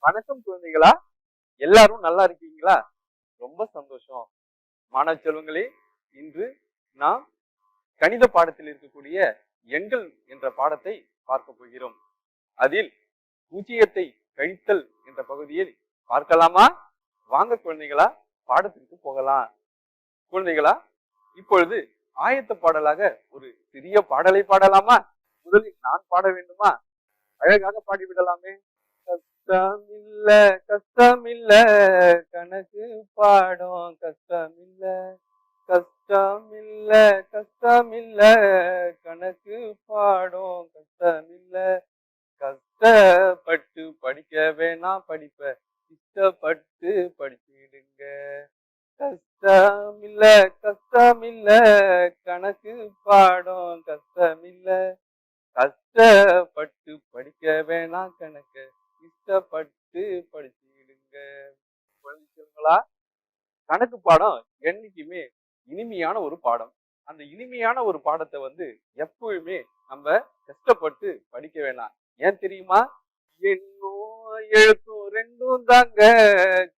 வணக்கம் குழந்தைகளா, எல்லாரும் நல்லா இருக்கீங்களா? ரொம்ப சந்தோஷம். மாணவ செல்வங்களே, இன்று நாம் கணித பாடத்தில் இருக்கக்கூடிய எண்கள் என்ற பாடத்தை பார்க்க போகிறோம். அதில் பூஜ்ஜியத்தை கழித்தல் என்ற பகுதியில் பார்க்கலாமா? வாங்க குழந்தைகளா, பாடத்திற்கு போகலாம். குழந்தைகளா, இப்பொழுது ஆயத்த பாடலாக ஒரு சிறிய பாடலை பாடலாமா? முதலில் நான் பாட வேண்டுமா? அழகாக பாடிவிடலாமே. கஷ்டமில்ல கஷ்டமில்ல கணக்கு பாடம் கஷ்டமில்ல, கஷ்டமில்ல கஷ்டமில்ல கணக்கு பாடம் கஷ்டமில்ல, கஷ்டப்பட்டு படிக்க வேணாம் படிப்ப இஷ்டப்பட்டு படிச்சிடுங்க. கஷ்டமில்ல கஷ்டமில்ல கணக்கு பாடம் கஷ்டமில்ல, கஷ்டப்பட்டு படிக்க வேணாம் கணக்க இஷ்டப்பட்டு படிச்சுடுங்க. குழந்தைங்களா, கணக்கு பாடம் என்னைக்குமே இனிமையான ஒரு பாடம். அந்த இனிமையான ஒரு பாடத்தை எப்பவுமே நம்ம கஷ்டப்பட்டு படிக்க வேணாம். ஏன் தெரியுமா? என்னும் எழுத்தும் ரெண்டும் தாங்க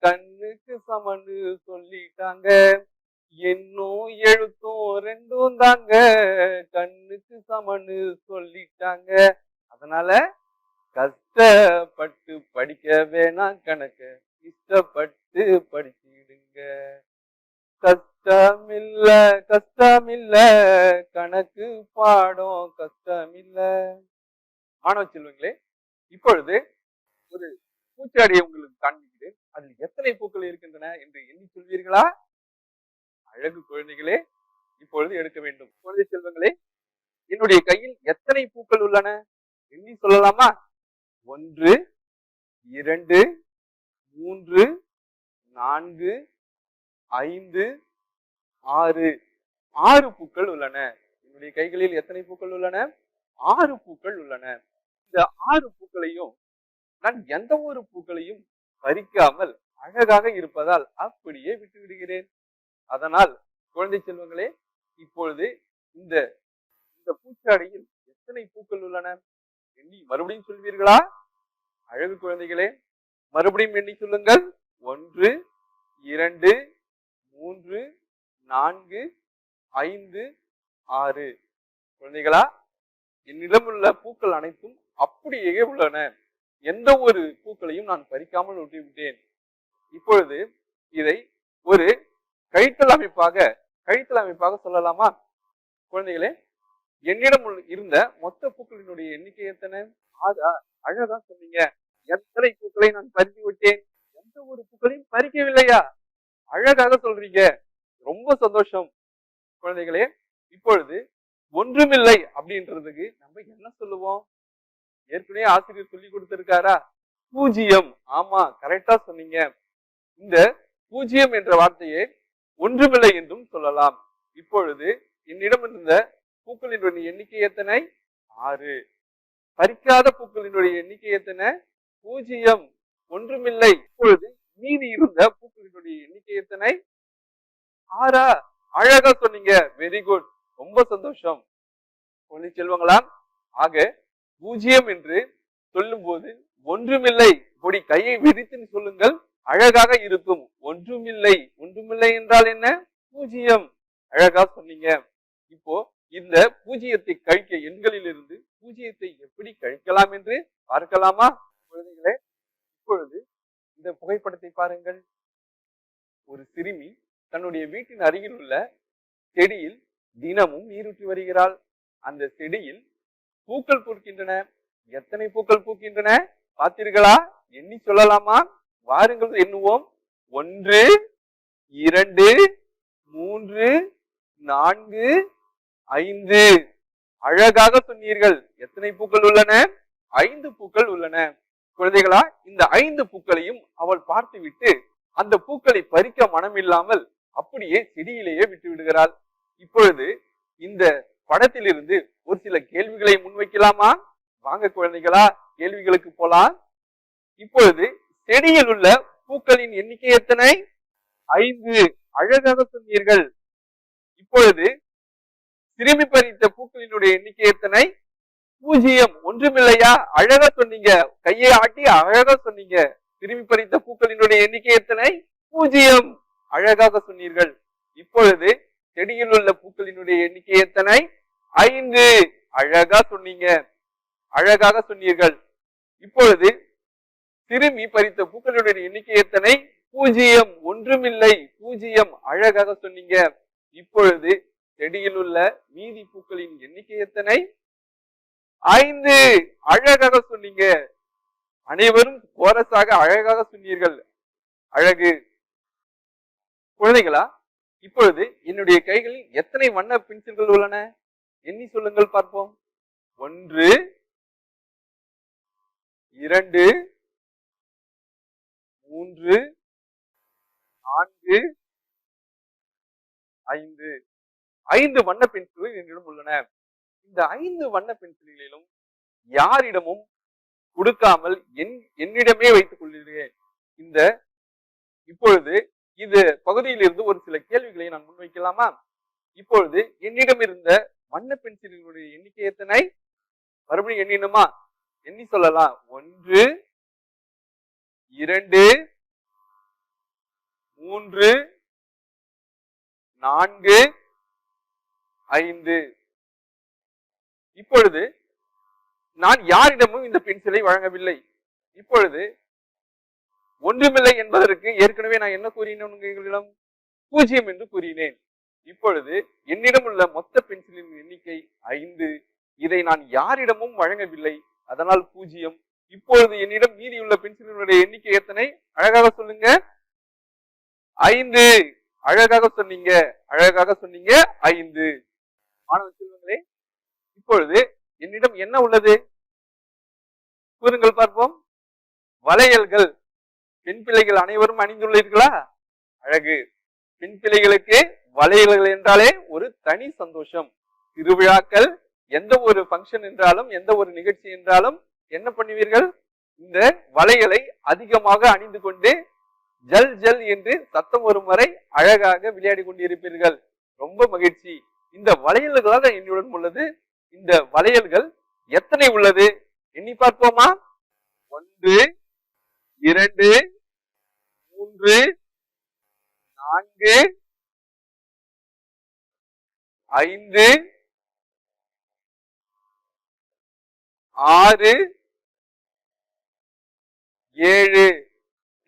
கண்ணுக்கு சமன்னு சொல்லிட்டாங்க. என்னும் எழுத்தும் ரெண்டும் தாங்க கண்ணுக்கு சமன்னு சொல்லிட்டாங்க. அதனால கஷ்டப்பட்டு படிக்க வேணாம் கணக்கு இஷ்டப்பட்டு படிச்சிடுங்க. கஷ்டமில்ல கஷ்டமில்ல கணக்கு பாடம் கஷ்டமில்ல. மாணவ செல்வங்களே, இப்பொழுது ஒரு பூச்சாடியை உங்களுக்கு காண்பிக்கிறேன். அதில் எத்தனை பூக்கள் இருக்கின்றன என்று எண்ணி சொல்வீர்களா? அழகு குழந்தைகளே, இப்பொழுது எடுக்க வேண்டும். குழந்தை செல்வங்களே, என்னுடைய கையில் எத்தனை பூக்கள் உள்ளன எண்ணி சொல்லலாமா? 1 2 3 4 5 6 6 பூக்கள் உள்ளன. என்னுடைய கைகளில் எத்தனை பூக்கள் உள்ளன? 6 பூக்கள் உள்ளன. இந்த 6 பூக்களையும் நான் எந்த ஒரு பூக்களையும் பறிக்காமல் அழகாக இருப்பதால் அப்படியே விட்டு விடுகிறேன். அதனால் குழந்தை செல்வங்களே, இப்பொழுது இந்த இந்த பூச்சாடியில் எத்தனை பூக்கள் உள்ளன எண்ணி மறுபடியும் சொல்வீர்களா? அழகு குழந்தைகளே, மறுபடியும் எண்ணி சொல்லுங்கள். 1 2 3 4 5 6. குழந்தைகளா, என்னிடம் உள்ள பூக்கள் அனைத்தும் அப்படியே உள்ளன. எந்த ஒரு பூக்களையும் நான் பறிக்காமல் விட்டுவிட்டேன். இப்பொழுது இதை ஒரு கழித்தல் அமைப்பாக சொல்லலாமா? குழந்தைகளே, என்னிடம் இருந்த மொத்த பூக்களினுடைய எண்ணிக்கை எத்தனை? அழகா சொன்னீங்க. எத்தனை பூக்களை நான் பறித்து விட்டேன்? எந்த ஒரு பூக்களையும் பறிக்கவில்லையா? அழகாக சொல்றீங்க. ரொம்ப சந்தோஷம். குழந்தைகளே, இப்பொழுது ஒன்றுமில்லை அப்படின்றதுக்கு நம்ம என்ன சொல்லுவோம்? ஏற்கனவே ஆசிரியர் சொல்லி கொடுத்திருக்காரா? பூஜ்ஜியம். ஆமா, கரெக்டா சொன்னீங்க. இந்த பூஜ்ஜியம் என்ற வார்த்தையை ஒன்றுமில்லை என்றும் சொல்லலாம். இப்பொழுது என்னிடம் இருந்த பூக்களினுடைய எண்ணிக்கை எத்தனை? 6. பறிக்காத பூக்களினுடைய எண்ணிக்கை எத்தனை? 0. ஒன்றுமில்லை. இப்பொழுது மீதி இருந்த பூக்களினுடைய எண்ணிக்கை எத்தனை? 6. அழகா சொன்னீங்க. Very good. ரொம்ப சந்தோஷம். குழந்தை செல்வங்களா, ஆக 0 என்று சொல்லும் போது ஒன்றுமில்லை இப்படி கையை விரித்து சொல்லுங்கள், அழகாக இருக்கும். ஒன்றுமில்லை. ஒன்றுமில்லை என்றால் என்ன? 0. அழகா சொன்னீங்க. இப்போ இந்த பூஜ்ஜியத்தை கழிக்க எண்களில் இருந்து பூஜ்ஜியத்தை எப்படி கழிக்கலாம் என்று பார்க்கலாமா? குழந்தைகளே, இப்பொழுது இந்த புகைப்படத்தை பாருங்கள். ஒரு சிறுமி தன்னுடைய வீட்டின் அருகில் உள்ள செடியில் தினமும் நீரூற்றி வருகிறாள். அந்த செடியில் பூக்கள் பூக்கின்றன. எத்தனை பூக்கள் பூக்கின்றன பார்த்தீர்களா? எண்ணி சொல்லலாமா? வாருங்கள் எண்ணுவோம். 1 2 3 4 5. அழகாக சொன்னீர்கள். எத்தனை பூக்கள் உள்ளன? 5 பூக்கள் உள்ளன. குழந்தைகளா, இந்த 5 பூக்களையும் அவள் பார்த்துவிட்டு அந்த பூக்களை பறிக்க மனமில்லாமல் அப்படியே செடியிலேயே விட்டு விடுகிறாள். இப்பொழுது இந்த படத்திலிருந்து ஒரு சில கேள்விகளை முன்வைக்கலாமா? வாங்க குழந்தைகளா, கேள்விகளுக்கு போலாம். இப்பொழுது செடியில் உள்ள பூக்களின் எண்ணிக்கை எத்தனை? 5. அழகாக சொன்னீர்கள். இப்பொழுது சிறுமி பறித்த பூக்களினுடைய எண்ணிக்கை எத்தனை? 0. ஒன்றுமில்லையா? அழகா சொன்னீங்க. கையை ஆட்டி அழகா சொன்னீங்க. திரும்பி பறித்த பூக்களினுடைய எண்ணிக்கை எத்தனை? 0. அழகாக சொன்னீர்கள். இப்பொழுது செடியில் உள்ள பூக்களினுடைய எண்ணிக்கை எத்தனை? 5. அழகா சொன்னீங்க, அழகாக சொன்னீர்கள். இப்பொழுது திரும்பி பறித்த பூக்களுடைய எண்ணிக்கை எத்தனை? 0. ஒன்றுமில்லை, 0. அழகாக சொன்னீங்க. இப்பொழுது செடியில் உள்ள மீதி பூக்களின் எண்ணிக்கை எத்தனை? 5. அழகாக சொன்னீங்க. அனைவரும் கோரஸாக அழகாக சொன்னீர்கள். அழகு. குழந்தைகளா, இப்பொழுது என்னுடைய கைகளில் எத்தனை வண்ண பென்சில்கள் உள்ளன? எண்ணி சொல்லுங்கள் பார்ப்போம். 1, 2, 3, 4, 5. 5 வண்ண பென்சில்கள் என்னிடம் உள்ளன. இந்த 5 வண்ண பென்சில்களிலும் யாரிடமும் கொடுக்காமல் என்னிடமே வைத்துக் கொள்கிறேன். இப்பொழுது இது பகுதியில் இருந்து ஒரு சில கேள்விகளை நான் முன்வைக்கலாமா? இப்பொழுது என்னிடம் இருந்த வண்ண பென்சில்களுடைய எண்ணிக்கை எத்தனை? மறுபடியும் எண்ணினுமா? எண்ணி சொல்லலாம். 1, 2, 3, 4, 5. இப்பொழுது நான் யாரிடமும் இந்த பென்சிலை வழங்கவில்லை. இப்பொழுது ஒன்றுமில்லை என்பதற்கு ஏற்கனவே நான் என்ன கூறினேன்? உங்களிடம் 0 என்று கூறினேன். இப்பொழுது என்னிடம் உள்ள மொத்த பென்சிலின் எண்ணிக்கை 5. இதை நான் யாரிடமும் வழங்கவில்லை, அதனால் 0. இப்பொழுது என்னிடம் மீதியுள்ள பென்சிலினுடைய எண்ணிக்கை எத்தனை? அழகாக சொல்லுங்க. 5. அழகாக சொன்னீங்க, அழகாக சொன்னீங்க. 5. மாணவ செல்வங்களே, இப்பொழுது என்னிடம் என்ன உள்ளது? கூறுங்கள் பார்ப்போம். வளையல்கள். பெண் பிள்ளைகள் அனைவரும் அணிந்துள்ளீர்களா? அழகு. பெண் பிள்ளைகளுக்கு வளையல்கள் என்றாலே ஒரு தனி சந்தோஷம். திருவிழாக்கள், எந்த ஒரு பங்கன் என்றாலும், எந்த ஒரு நிகழ்ச்சி என்றாலும் என்ன பண்ணுவீர்கள்? இந்த வளையலை அதிகமாக அணிந்து கொண்டு ஜல் ஜல் என்று சத்தம் வரும் வரை அழகாக விளையாடி கொண்டிருப்பீர்கள். ரொம்ப மகிழ்ச்சி. இந்த வளையல்களாக என்னுடன் உள்ளது. இந்த வளையல்கள் எத்தனை உள்ளது? எண்ணி பார்ப்போமா? 1, 2, 3, 4, 5, 6, 7.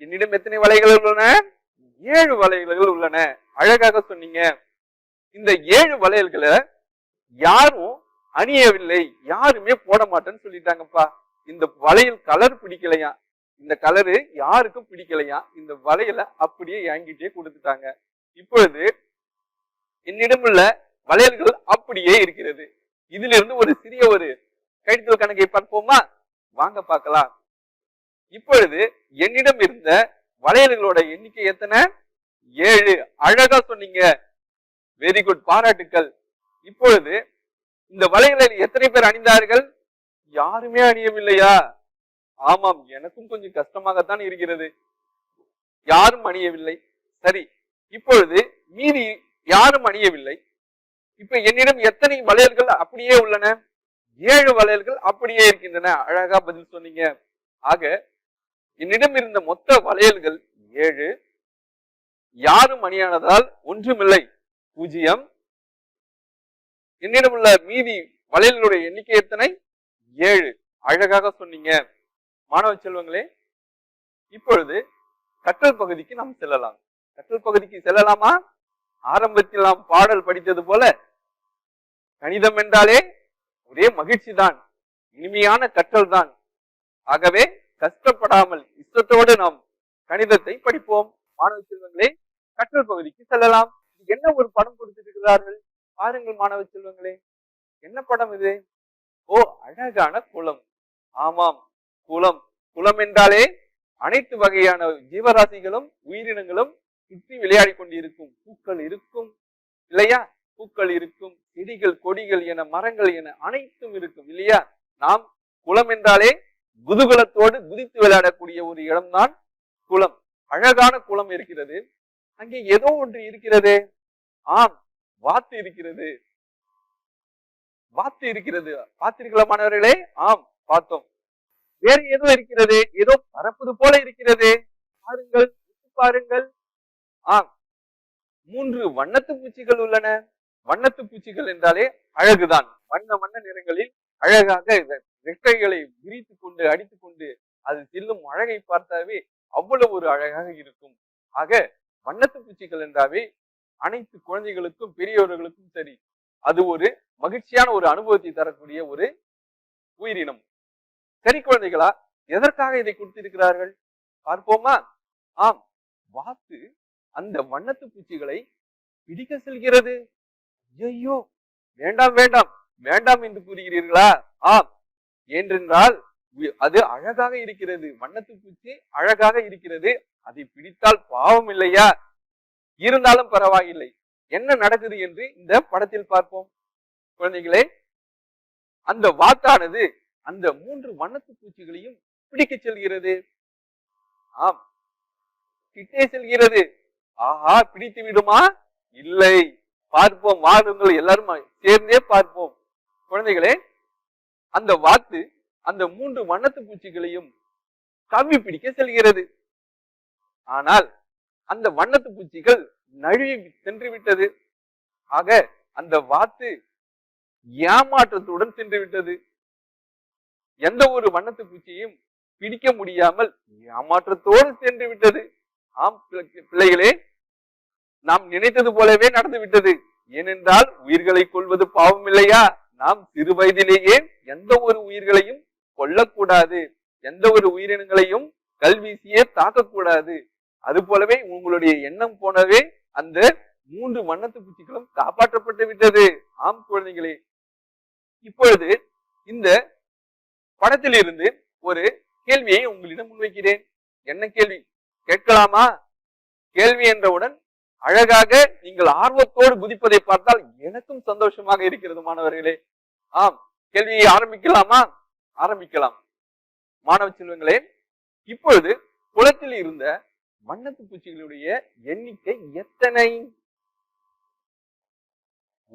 என்னிடம் எத்தனை வளையல்கள் உள்ளன? 7 வளையல்கள் உள்ளன. அழகாக சொன்னீங்க. இந்த 7 வளையல்களை யாரும் அணியவில்லை, யாருமே போட மாட்டேன்னு சொல்லிட்டாங்கப்பா. இந்த வளையல் கலர் பிடிக்கலையா, இந்த கலரு யாருக்கும் பிடிக்கலையா, இந்த வளையலை அப்படியே என்கிட்டே கொடுத்துட்டாங்க. இப்பொழுது என்னிடம் உள்ள வளையல்கள் அப்படியே இருக்கிறது. இதிலிருந்து ஒரு சிறிய ஒரு கழித்தல் கணக்கை பார்ப்போமா? வாங்க பார்க்கலாம். இப்பொழுது என்னிடம் இருந்த வளையல்களோட எண்ணிக்கை எத்தனை? 7. அழகா சொன்னீங்க, வெரி குட், பாராட்டுக்கள். இப்பொழுது இந்த வளையலை எத்தனை பேர் அணிந்தார்கள்? யாருமே அணியவில்லையா? ஆமாம், எனக்கும் கொஞ்சம் கஷ்டமாகத்தான் இருக்கிறது. யாரும் அணியவில்லை. சரி, இப்பொழுது மீதி யாரும் அணியவில்லை. இப்ப என்னிடம் எத்தனை வளையல்கள் அப்படியே உள்ளன? 7 வளையல்கள் அப்படியே இருக்கின்றன. அழகா பதில் சொன்னீங்க. ஆக என்னிடம் இருந்த மொத்த வளையல்கள் 7. யாரும் அணியானதால் ஒன்றுமில்லை, 0. என்னிடம் உள்ள மீதி வளையல்களுடைய எண்ணிக்கை எத்தனை? 7. அழகாக சொன்னீங்க. மாணவ செல்வங்களே, இப்பொழுது கற்றல் பகுதிக்கு நாம் செல்லலாம். கற்றல் பகுதிக்கு செல்லலாமா? ஆரம்பத்தில் நாம் பாடல் படித்தது போல கணிதம் என்றாலே ஒரே மகிழ்ச்சி தான், இனிமையான கற்றல் தான். ஆகவே கஷ்டப்படாமல் இஷ்டத்தோடு நாம் கணிதத்தை படிப்போம். மாணவ செல்வங்களே, கற்றல் பகுதிக்கு செல்லலாம். என்ன ஒரு படம் கொடுத்திருக்கிறார்கள் பாருங்கள் மாணவ செல்வங்களே. என்ன படம் இது? ஓ, அழகான குளம். ஆமாம், குளம். குளம் என்றாலே அனைத்து வகையான ஜீவராசிகளும் உயிரினங்களும் சுற்றி விளையாடி கொண்டிருக்கும். பூக்கள் இருக்கும் இல்லையா? பூக்கள் இருக்கும், செடிகள் கொடிகள் என மரங்கள் என அனைத்தும் இருக்கும் இல்லையா? நாம் குளம் என்றாலே குதூகலத்தோடு குதித்து விளையாடக்கூடிய ஒரு இடம்தான் குளம். அழகான குளம் இருக்கிறது. அங்கே ஏதோ ஒன்று இருக்கிறது. ஆம், வாத்து இருக்கிறது. வாத்து இருக்கிறது. பார்த்தீர்களா மாணவர்களே? ஆம், பார்த்தோம். வேற ஏதோ இருக்கிறது, ஏதோ பறப்பது போல இருக்கிறது. பாருங்கள், பாருங்கள். ஆம், 3 வண்ணத்து பூச்சிகள் உள்ளன. வண்ணத்து பூச்சிகள் என்றாலே அழகுதான். வண்ண வண்ண நிறங்களில் அழகாக ரெக்கைகளை விரித்துக் கொண்டு அடித்துக் கொண்டு அது செல்லும் அழகை பார்த்தாவே அவ்வளவு ஒரு அழகாக இருக்கும். ஆக வண்ணத்து பூச்சிகள் என்றாவே அனைத்து குழந்தைகளுக்கும் பெரியவர்களுக்கும் சரி, அது ஒரு மகிழ்ச்சியான ஒரு அனுபவத்தை தரக்கூடிய ஒரு உயிரினம். சரி குழந்தைகளா, எதற்காக இதை கொடுத்திருக்கிறார்கள் பார்ப்போமா? ஆம், வாத்து அந்த வண்ணத்து பூச்சிகளை பிடிக்க செல்கிறது. ஐயோ, வேண்டாம் வேண்டாம் வேண்டாம் என்று கூறுகிறீர்களா? ஆம், ஏனென்றால் அது அழகாக இருக்கிறது. வண்ணத்து பூச்சி அழகாக இருக்கிறது. அதை பிடித்தால் பாவம் இல்லையா? இருந்தாலும் பரவாயில்லை. என்ன நடக்குது என்று இந்த படத்தில் பார்ப்போம். குழந்தைகளே, அந்த வாத்தானது அந்த 3 வண்ணத்து பூச்சிகளையும் பிடிக்க செல்கிறது. ஆம், கிட்டே செல்கிறது. ஆஹா, பிடித்து விடுமா? இல்லை. பார்ப்போம், வாருங்கள், எல்லாரும் சேர்ந்தே பார்ப்போம். குழந்தைகளே, அந்த வாத்து அந்த 3 வண்ணத்து பூச்சிகளையும் கவ்வி பிடிக்க செல்கிறது. ஆனால் அந்த வண்ணத்து பூச்சிகள் நழுவி சென்று விட்டது. ஆக அந்த வாத்து ஏமாற்றத்துடன் சென்று விட்டது. எந்த ஒரு வண்ணத்து பூச்சியையும் பிடிக்க முடியாமல் ஏமாற்றத்தோடு சென்று விட்டது. ஆம் பிள்ளைகளே, நாம் நினைத்தது போலவே நடந்து விட்டது. ஏனென்றால் உயிர்களை கொள்வது பாவம் இல்லையா? நாம் சிறு வயதிலேயே எந்த ஒரு உயிர்களையும் கொல்லக்கூடாது, எந்த ஒரு உயிரினங்களையும் கல்வீசியே தாக்கக்கூடாது. அது போலவே உங்களுடைய எண்ணம் போனவே அந்த 3 வண்ணத்து பூச்சிகளும் காப்பாற்றப்பட்டு விட்டது. ஆம் குழந்தைகளே, இப்பொழுது இந்த படத்தில் இருந்து ஒரு கேள்வியை உங்களிடம் முன்வைக்கிறேன். என்ன கேள்வி கேட்கலாமா? கேள்வி என்றவுடன் அழகாக நீங்கள் ஆர்வத்தோடு குதிப்பதை பார்த்தால் எனக்கும் சந்தோஷமாக இருக்கிறது மாணவர்களே. ஆம், கேள்வியை ஆரம்பிக்கலாமா? ஆரம்பிக்கலாம். மாணவ செல்வங்களே, இப்பொழுது குளத்தில் இருந்த வண்ணத்து பூச்சிகளுடைய எண்ணிக்கை எத்தனை?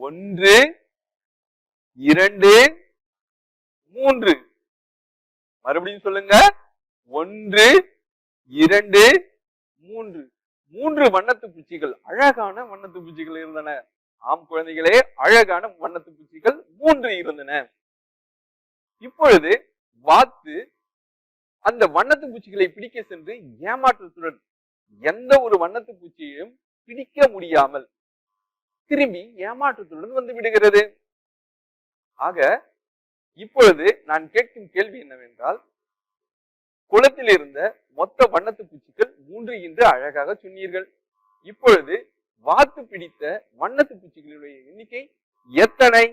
1, 2, 3. மறுபடியும் சொல்லுங்க. 1, 2, 3. 3 வண்ணத்து பூச்சிகள், அழகான வண்ணத்து பூச்சிகள் இருந்தன. ஆம் குழந்தைகளே, அழகான வண்ணத்து பூச்சிகள் 3 இருந்தன. இப்பொழுது வாத்து அந்த வண்ணத்து பூச்சிகளை பிடிக்க சென்று ஏமாற்றத்துடன் எந்த ஒரு வண்ணத்து பூச்சியையும் பிடிக்க முடியாமல் திரும்பி ஏமாற்றத்துடன் வந்து விடுகிறது. ஆக இப்பொழுது நான் கேட்கும் கேள்வி என்னவென்றால், குளத்தில் இருந்த மொத்த வண்ணத்து பூச்சிகள் 3 என்று அழகாக சொன்னீர்கள். இப்பொழுது வாத்து பிடித்த வண்ணத்து பூச்சிகளுடைய எண்ணிக்கை எத்தனை?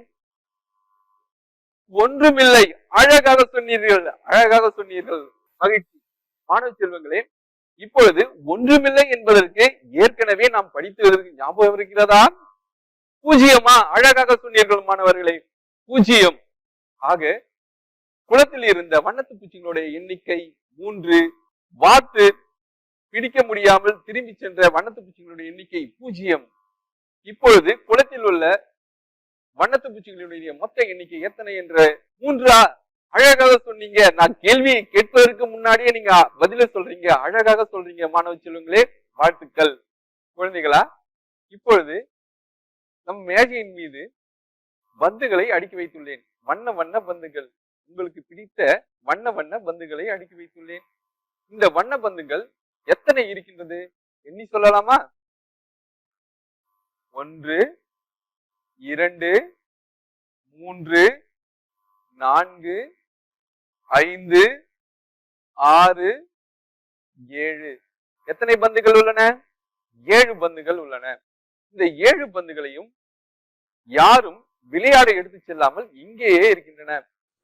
ஒன்றுமில்லை. அழகாக சொன்னீர்கள், அழகாக சொன்னீர்கள். மகிழ்ச்சி. மாணவ செல்வங்களே, இப்பொழுது ஒன்றுமில்லை என்பதற்கு ஏற்கனவே நாம் படித்ததற்கு ஞாபகம் இருக்கிறதா? 0. அழகாக சொன்னீர்கள் மாணவர்களே, 0. ஆக குளத்தில் இருந்த வண்ணத்து பூச்சிகளுடைய எண்ணிக்கை 3. வாத்து பிடிக்க முடியாமல் திரும்பி சென்ற வண்ணத்து பூச்சிகளுடைய எண்ணிக்கை 0. இப்பொழுது குளத்தில் உள்ள வண்ணத்து பூச்சிகளுடைய மொத்த எண்ணிக்கை எத்தனை என்ற 3. அழகாக சொன்னீங்க. நான் கேள்வியை கேட்பதற்கு முன்னாடியே நீங்க பதில சொல்றீங்க, அழகாக சொல்றீங்க மாணவ செல்வங்களே, வாழ்த்துக்கள். குழந்தைகளா, இப்பொழுது நம் மேஜையின் மீது பந்துகளை அடுக்கி வைத்துள்ளேன். வண்ண வண்ண பந்துகள், உங்களுக்கு பிடித்த வண்ண வண்ண பந்துகளை அடுக்கி வைத்துள்ளேன். இந்த வண்ண பந்துகள் எத்தனை இருக்கின்றது எண்ணி சொல்லலாமா? 1, 2, 3, 4, 5, 6, 7. எத்தனை பந்துகள் உள்ளன? 7 பந்துகள் உள்ளன. இந்த 7 பந்துகளையும் யாரும் விளையாட எடுத்து செல்லாமல் இங்கேயே இருக்கின்றன.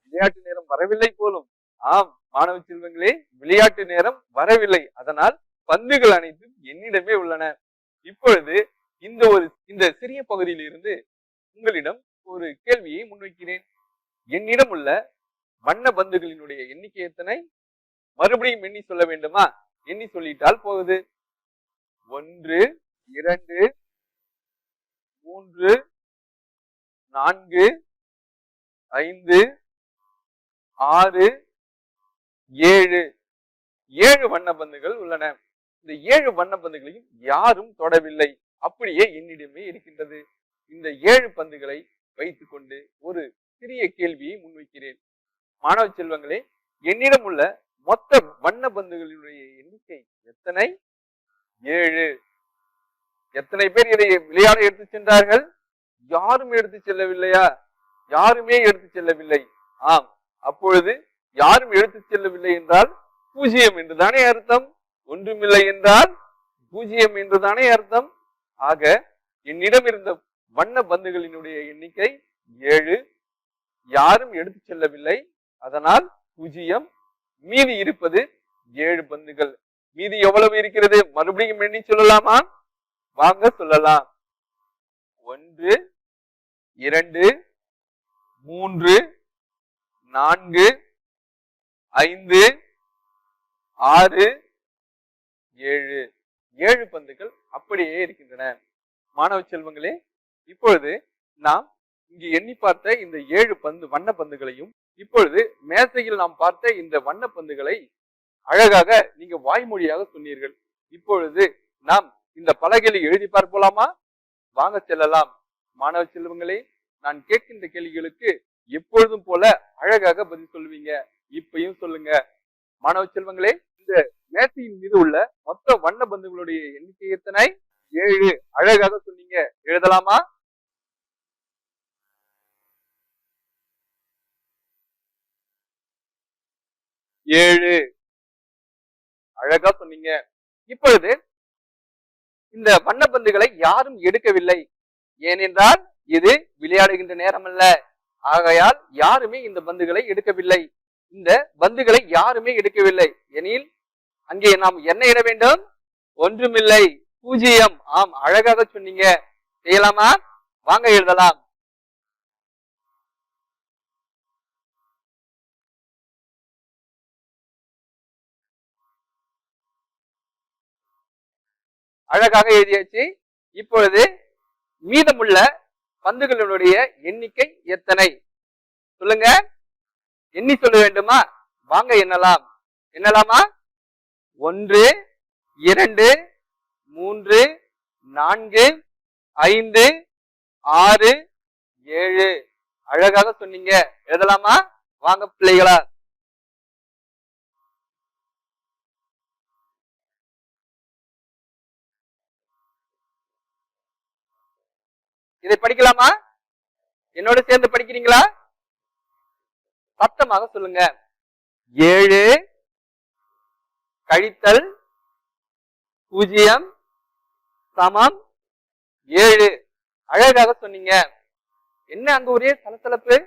விளையாட்டு நேரம் வரவில்லை போலும். ஆம் மாணவ செல்வங்களே, விளையாட்டு நேரம் வரவில்லை. அதனால் பந்துகள் அனைத்தும் என்னிடமே உள்ளன. இப்பொழுது இந்த சிறிய பகுதியில் இருந்து உங்களிடம் ஒரு கேள்வியை முன்வைக்கிறேன். என்னிடம் உள்ள வண்ண பந்துகளினுடைய எண்ணிக்கை எத்தனை? மறுபடியும் எண்ணி சொல்ல வேண்டுமா? எண்ணி சொல்லிட்டால் போகுது. 1, 2, 3, 4, 5, 6, 7 7 வண்ண பந்துகள் உள்ளன. இந்த 7 வண்ண பந்துகளையும் யாரும் தொடவில்லை, அப்படியே என்னிடமே இருக்கின்றது. இந்த 7 பந்துகளை வைத்துக் கொண்டு ஒரு சிறிய கேள்வியை முன்வைக்கிறேன். மாணவ செல்வங்களே, என்னிடம் உள்ள மொத்த வண்ண பந்துகளினுடைய எண்ணிக்கை எத்தனை? 7. எத்தனை பேர் இதை விளையாட எடுத்து சென்றார்கள்? யாரும் எடுத்து செல்லவில்லையா? யாருமே எடுத்து செல்லவில்லை. ஆம், அப்பொழுது யாரும் எடுத்து செல்லவில்லை என்றால் 0 என்றுதானே அர்த்தம். ஒன்றுமில்லை என்றால் 0 என்றுதானே அர்த்தம். ஆக என்னிடம் இருந்த வண்ண பந்துகளினுடைய எண்ணிக்கை 7. யாரும் எடுத்து செல்லவில்லை, அதனால் 0. மீதி இருப்பது 7 பந்துகள். மீதி எவ்வளவு இருக்கிறது? மறுபடியும் எண்ணி சொல்லலாமா? வாங்க சொல்லலாம். 1 2 3 4 5 6 7 7 பந்துகள் அப்படியே இருக்கின்றன. மாணவ செல்வங்களே, இப்பொழுது நாம் இங்கு எண்ணி பார்த்த இந்த 7 வண்ண பந்துகளையும் இப்பொழுது மேசையில் நாம் பார்த்த இந்த வண்ண பந்துகளை அழகாக நீங்க வாய்மொழியாக சொன்னீர்கள். இப்பொழுது நாம் இந்த பலகையில் எழுதி பார்ப்போலாமா? வாங்க செல்லலாம். மாணவ செல்வங்களே, நான் கேட்கின்ற கேள்விகளுக்கு எப்பொழுதும் போல அழகாக பதில் சொல்லுவீங்க. இப்பயும் சொல்லுங்க. மாணவ செல்வங்களே, இந்த மேசையின் மீது உள்ள மொத்த வண்ண பந்துகளுடைய எண்ணிக்கை எத்தனை? 7. அழகாக சொன்னீங்க. எழுதலாமா? 7. அழகா சொன்னீங்க. இப்பொழுது இந்த வண்ணப்பந்துகளை யாரும் எடுக்கவில்லை, ஏனென்றால் இது விளையாடுகின்ற நேரம் அல்ல. ஆகையால் யாருமே இந்த பந்துகளை எடுக்கவில்லை. இந்த பந்துகளை யாருமே எடுக்கவில்லை எனில் அங்கே நாம் என்ன இட வேண்டும்? ஒன்றுமில்லை, 0. ஆம், அழகாக சொன்னீங்க. செய்யலாமா? வாங்க எழுதலாம். அழகாக எழுதியாச்சு. இப்பொழுது மீதமுள்ள பந்துகளுடைய எண்ணிக்கை எத்தனை? சொல்லுங்க. எண்ணி சொல்ல வேண்டுமா? வாங்க எண்ணலாம். எண்ணலாமா? 1 2 3 4 5 6 7. அழகாக சொன்னீங்க. எழுதலாமா? வாங்க பிள்ளைகளா. இதை படிக்கலாமா? என்னோட சேர்ந்து படிக்கிறீங்களா? சத்தமாக சொல்லுங்க. 7 கழித்தல் 0 சமம் 7. அழகாக சொன்னீங்க. என்ன அங்க ஒரே சலசலப்பு?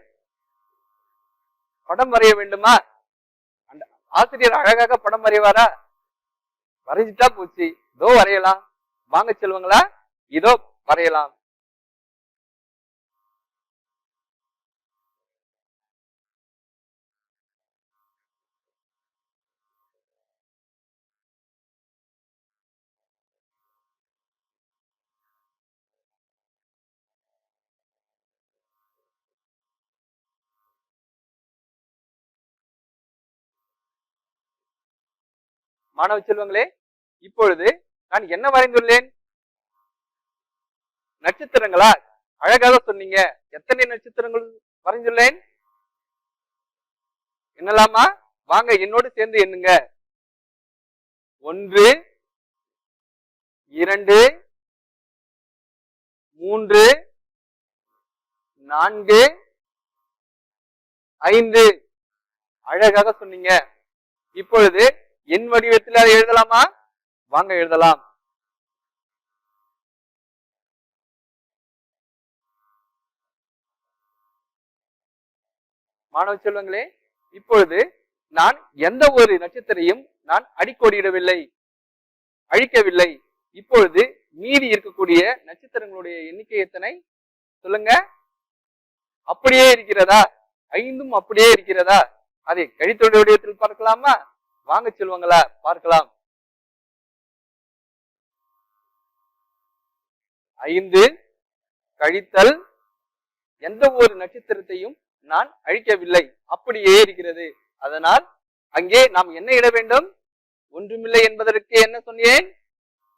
படம் வரைய வேண்டுமா? அந்த ஆசிரியர் அழகாக படம் வரைவாரா? வரைஞ்சிட்டா போச்சு. இதோ வரையலாம். வாங்க செல்வங்களா, இதோ வரையலாம். மாணவ செல்வங்களே, இப்பொழுது நான் என்ன வரைந்துள்ளேன்? நட்சத்திரங்களா? அழகாக சொன்னீங்க. எத்தனை நட்சத்திரங்கள் வரைந்துள்ளேன்? என்னலாமா? வாங்க என்னோடு சேர்ந்து எண்ணுங்க. 1 2 3 4 5. அழகாக சொன்னீங்க. இப்பொழுது என் வடிவத்தில் அதை எழுதலாமா? வாங்க எழுதலாம். மாணவ செல்வங்களே, இப்பொழுது நான் எந்த ஒரு நட்சத்திரையும் நான் அடிக்கோடியிடவில்லை, அழிக்கவில்லை. இப்பொழுது மீதி இருக்கக்கூடிய நட்சத்திரங்களுடைய எண்ணிக்கை எத்தனை? சொல்லுங்க. அப்படியே இருக்கிறதா? 5 அப்படியே இருக்கிறதா? அதை கழித்தொடர் வடிவத்தில் பார்க்கலாமா? வாங்க செல்வங்களா, பார்க்கலாம். 5 கழித்தல் எந்த ஒரு நட்சத்திரத்தையும் நான் அழிக்கவில்லை, அப்படியே இருக்கிறது. அதனால் அங்கே நாம் என்ன இட வேண்டும்? ஒன்றுமில்லை என்பதற்கு என்ன சொன்னேன்?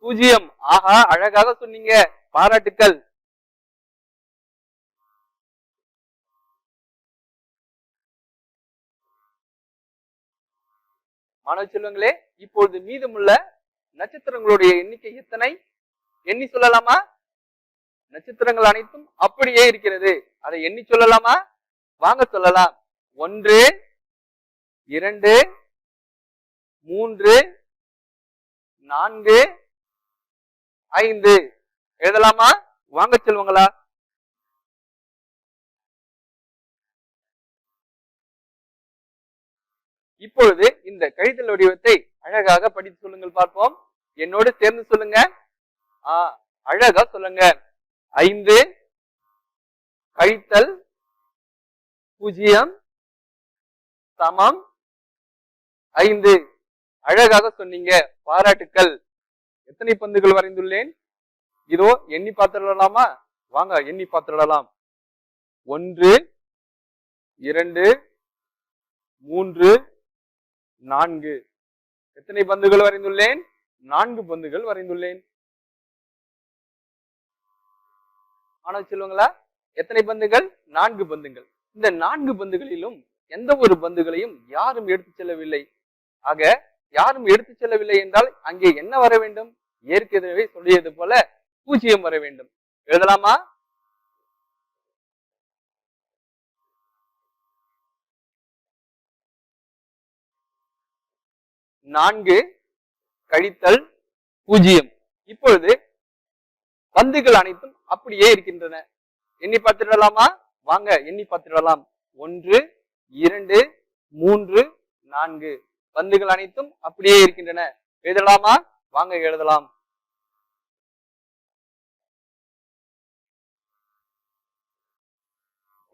பூஜ்ஜியம். ஆஹா, அழகாக சொன்னீங்க, பாராட்டுக்கள். மாணவ செல்வங்களே, இப்பொழுது மீதமுள்ள நட்சத்திரங்களுடைய எண்ணிக்கை எத்தனை? எண்ணி சொல்லலாமா? நட்சத்திரங்கள் அனைத்தும் அப்படியே இருக்கிறது. அதை எண்ணி சொல்லலாமா? வாங்க சொல்லலாம். 1 2 3 4 5 எழுதலாமா? வாங்க செல்வங்களா. இப்பொழுது இந்த கழித்தல் வடிவத்தை அழகாக படித்து சொல்லுங்கள் பார்ப்போம். என்னோடு சேர்ந்து சொல்லுங்க. அழகா சொல்லுங்க. 5 கழித்தல் 0 சமம் 5. அழகாக சொன்னீங்க, பாராட்டுக்கள். எத்தனை பந்துகள் வரைந்துள்ளேன்? இதோ எண்ணி பார்த்துடலாமா? வாங்க எண்ணி பார்த்துடலாம். 1 2 3 4. எத்தனை பந்துகள் வரைந்துள்ளேன்? 4 பந்துகள் வரைந்துள்ளேன். மாணவ செல்வங்களா, எத்தனை பந்துகள்? 4 பந்துகள். இந்த 4 பந்துகளிலும் எந்த ஒரு பந்துகளையும் யாரும் எடுத்து செல்லவில்லை. ஆக யாரும் எடுத்து செல்லவில்லை என்றால் அங்கே என்ன வர வேண்டும்? ஏற்கனவே சொல்லியது போல 0 வர வேண்டும். எழுதலாமா? நான்கு கழித்தல் 0. இப்பொழுது பந்துகள் அனைத்தும் அப்படியே இருக்கின்றன. எண்ணி பார்த்துடலாமா? வாங்க எண்ணி பார்த்துடலாம். 1 2 3 4. பந்துகள் அனைத்தும் அப்படியே இருக்கின்றன. எழுதலாமா? வாங்க எழுதலாம்.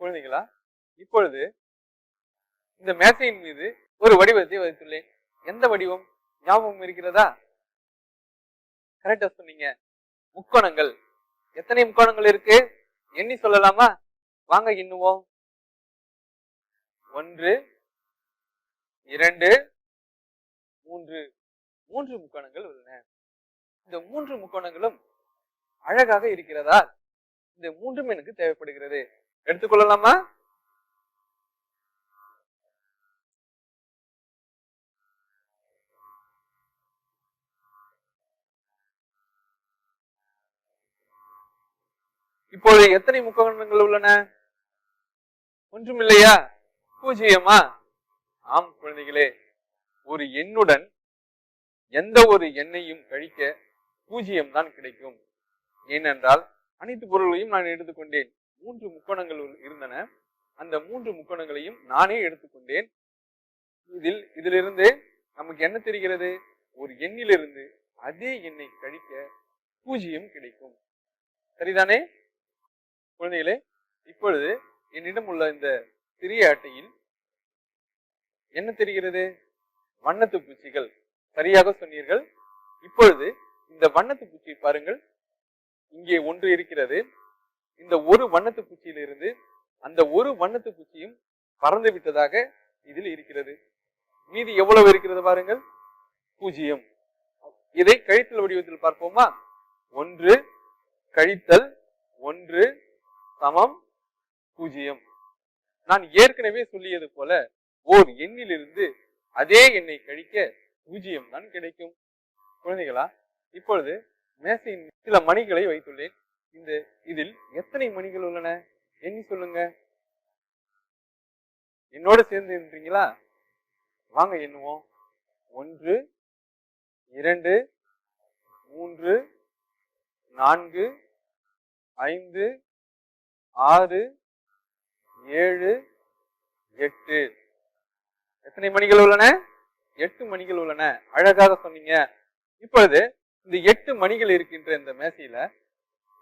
குழந்தைகளா, இப்பொழுது இந்த மேசையின் மீது ஒரு வடிவத்தை வைத்துள்ளேன். எந்த வடிவம் ஞாபகம் இருக்கிறதா? கரெக்டா சொன்னீங்க, முக்கோணங்கள். எத்தனை முக்கோணங்கள் இருக்கு? எண்ணி சொல்லலாமா? வாங்க எண்ணுவோம். 1 2 3. 3 முக்கோணங்கள் உள்ளன. இந்த 3 முக்கோணங்களும் அழகாக இருக்கிறதா? இந்த 3ம் எனக்கு தேவைப்படுகிறது. எடுத்துக்கொள்ளலாமா? இப்போது எத்தனை முக்கோணங்கள் உள்ளன? ஒன்றும் இல்லையா? 0. ஆம் குழந்தைகளே, ஒரு எண்ணுடன் எந்த ஒரு எண்ணையும் கழிக்க 0 தான் கிடைக்கும். ஏனென்றால் அனைத்து பொருள்களையும் நான் எடுத்துக்கொண்டேன். 3 முக்கோணங்கள் இருந்தன. அந்த 3 முக்கோணங்களையும் நானே எடுத்துக்கொண்டேன். இதிலிருந்து நமக்கு என்ன தெரிகிறது? ஒரு எண்ணிலிருந்து அதே எண்ணை கழிக்க 0 கிடைக்கும். சரிதானே குழந்தைகளே? இப்பொழுது என்னிடம் உள்ள இந்த சிறிய அட்டையில் என்ன தெரிகிறது? வண்ணத்து பூச்சிகள். சரியாக சொன்னீர்கள். இப்பொழுது இந்த வண்ணத்து பூச்சி பாருங்கள். இங்கே ஒன்று இருக்கிறது. இந்த ஒரு வண்ணத்து பூச்சியிலிருந்து அந்த ஒரு வண்ணத்து பூச்சியும் பறந்து விட்டதாக இதில் இருக்கிறது. மீதி எவ்வளவு இருக்கிறது பாருங்கள்? 0. இதை கழித்தல் வடிவத்தில் பார்ப்போமா? 1 கழித்தல் 1 சமம் 0. நான் ஏற்கனவே சொல்லியது போல ஓர் எண்ணிலிருந்து அதே எண்ணை கழிக்க 0 தான் கிடைக்கும். குழந்தைகளா, இப்பொழுது மேசையின் சில மணிகளை வைத்துள்ளேன். இதில் எத்தனை மணிகள் உள்ளன? எண்ணி சொல்லுங்க. என்னோடு சேர்ந்து இருந்தீங்களா? வாங்க எண்ணுவோம். 1 2 3 4 5 6 7 8. எத்தனை மணிகள் உள்ளன? 8 மணிகள் உள்ளன. அழகாக சொன்னீங்க. இப்பொழுது இந்த 8 மணிகள் இருக்கின்ற இந்த மேசையில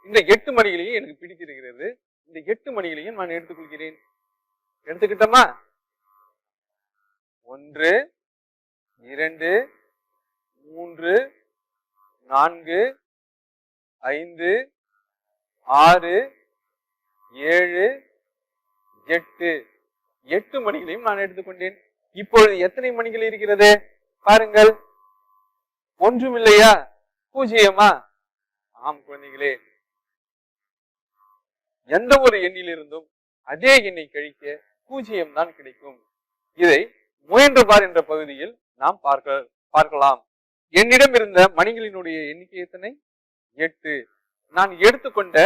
இந்த 8 மணிகளையும் எனக்கு பிடித்திருக்கிறது. இந்த 8 மணிகளையும் நான் எடுத்துக்கொள்கிறேன். எடுத்துக்கிட்டோமா? 1 2 3 4 5 6 7 8. 8 மணிகளையும் நான் எடுத்துக்கொண்டேன். இப்பொழுது எத்தனை மணிகள் இருக்கிறது பாருங்கள். ஒன்றுமில்லையா? பூஜ்ஜியமா? ஆம் குழந்தைகளே, எந்த ஒரு எண்ணிலிருந்தும் அதே எண்ணை கழிக்க பூஜ்ஜியம் தான் கிடைக்கும். இதை முயன்று பார் என்ற பகுதியில் நாம் பார்க்கலாம். என்னிடம் இருந்த மணிகளினுடைய எண்ணிக்கை எத்தனை? 8. நான் எடுத்துக்கொண்ட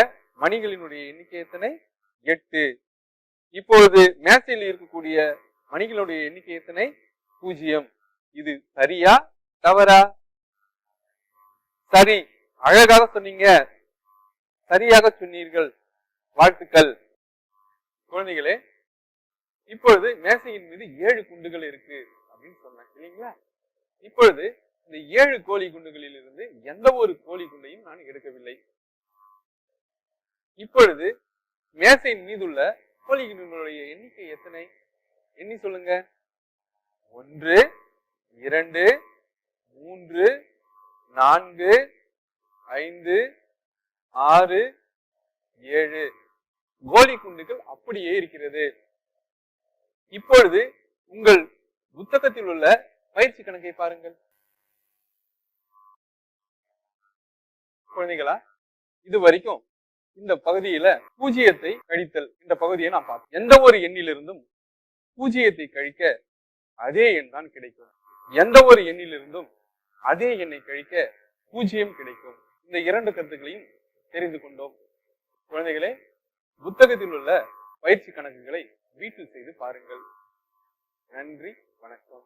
மணிகளினுடைய எண்ணிக்கை எத்தனை? 8. இப்பொழுது மேசையில் இருக்கக்கூடிய மணிகளுடைய எண்ணிக்கை எத்தனை? 0. இது சரியா தவறா? சரி, அழகாக சொன்னீங்க, சரியாக சொன்னீர்கள், வாழ்த்துக்கள். குழந்தைகளே, இப்பொழுது மேசையின் மீது 7 குண்டுகள் இருக்கு அப்படின்னு சொன்னேன் இல்லைங்களா? இப்பொழுது இந்த 7 கோழி குண்டுகளில் இருந்து எந்த ஒரு கோழி குண்டையும் நான் எடுக்கவில்லை. இப்பொழுது மேசையின் மீதுள்ள கோழி குண்டுகளுடைய எண்ணிக்கை எத்தனை? எண்ணி சொல்லுங்க. 1, 2, 3, 4, 5, 6, 7 கோழி குண்டுகள் அப்படியே இருக்கிறது. இப்பொழுது உங்கள் புத்தகத்தில் உள்ள பயிற்சி கணக்கை பாருங்கள். குழந்தைகளா, இது வரைக்கும் இந்த பகுதியில பூஜ்ஜியத்தை கழித்தல் என்ற பகுதியை நான் பார்த்தோம். எந்த ஒரு எண்ணிலிருந்தும் பூஜ்ஜியத்தை கழிக்க அதே எண் தான் கிடைக்கும். எந்த ஒரு எண்ணிலிருந்தும் அதே எண்ணை கழிக்க பூஜ்ஜியம் கிடைக்கும். இந்த 2 கருத்துக்களையும் தெரிந்து கொண்டோம். குழந்தைகளே, புத்தகத்தில் உள்ள பயிற்சி கணக்குகளை வீட்டில் செய்து பாருங்கள். நன்றி, வணக்கம்.